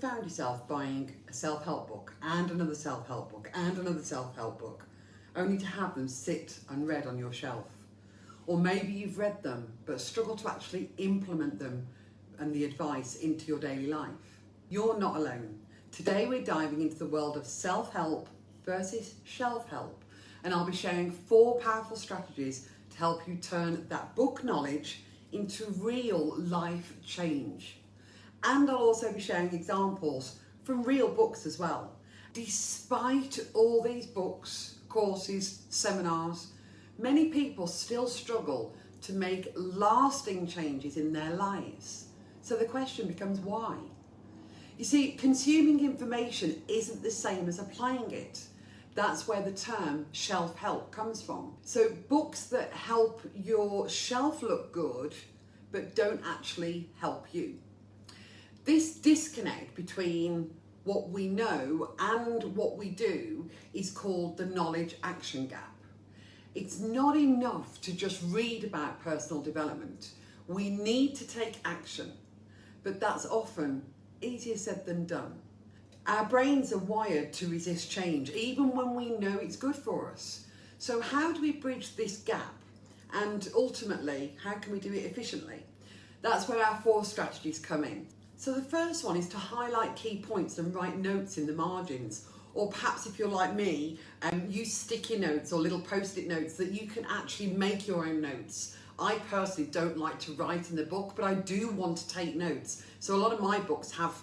found yourself buying a self-help book and another self-help book and another self-help book, only to have them sit unread on your shelf? Or maybe you've read them but struggle to actually implement them and the advice into your daily life. You're not alone. Today we're diving into the world of self-help versus shelf-help, and I'll be sharing 4 powerful strategies to help you turn that book knowledge into real life change. And I'll also be sharing examples from real books as well. Despite all these books, courses, seminars, many people still struggle to make lasting changes in their lives. So the question becomes why? You see, consuming information isn't the same as applying it. That's where the term shelf help comes from. So books that help your shelf look good but don't actually help you. This disconnect between what we know and what we do is called the knowledge action gap. It's not enough to just read about personal development. We need to take action, but that's often easier said than done. Our brains are wired to resist change, even when we know it's good for us. So how do we bridge this gap? And ultimately, how can we do it efficiently? That's where our 4 strategies come in. So the first one is to highlight key points and write notes in the margins. Or perhaps if you're like me, use sticky notes or little post-it notes that you can actually make your own notes. I personally don't like to write in the book, but I do want to take notes. So a lot of my books have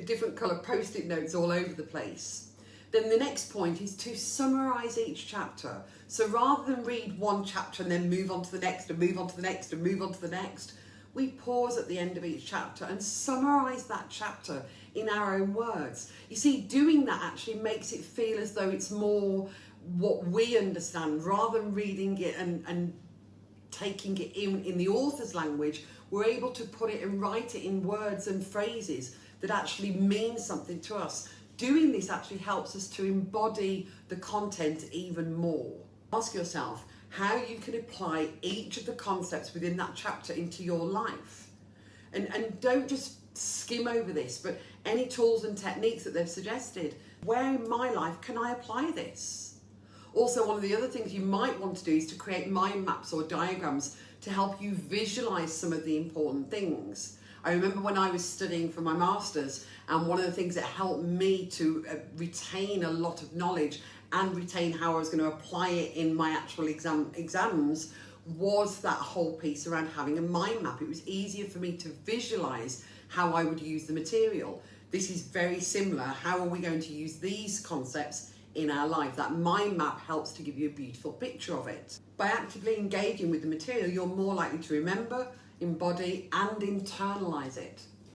different colour post-it notes all over the place. Then the next point is to summarise each chapter. So rather than read one chapter and then move on to the next and move on to the next and move on to the next, we pause at the end of each chapter and summarise that chapter in our own words. You see, doing that actually makes it feel as though it's more what we understand, rather than reading it and taking it in the author's language. We're able to put it and write it in words and phrases that actually mean something to us. Doing this actually helps us to embody the content even more. Ask yourself how you can apply each of the concepts within that chapter into your life. And don't just skim over this, but any tools and techniques that they've suggested. Where in my life can I apply this? Also, one of the other things you might want to do is to create mind maps or diagrams to help you visualize some of the important things. I remember when I was studying for my master's, and one of the things that helped me to retain a lot of knowledge and retain how I was going to apply it in my actual exams was that whole piece around having a mind map. It was easier for me to visualize how I would use the material. This is very similar. How are we going to use these concepts in our life? That mind map helps to give you a beautiful picture of it. By actively engaging with the material, you're more likely to remember, embody, and internalize it.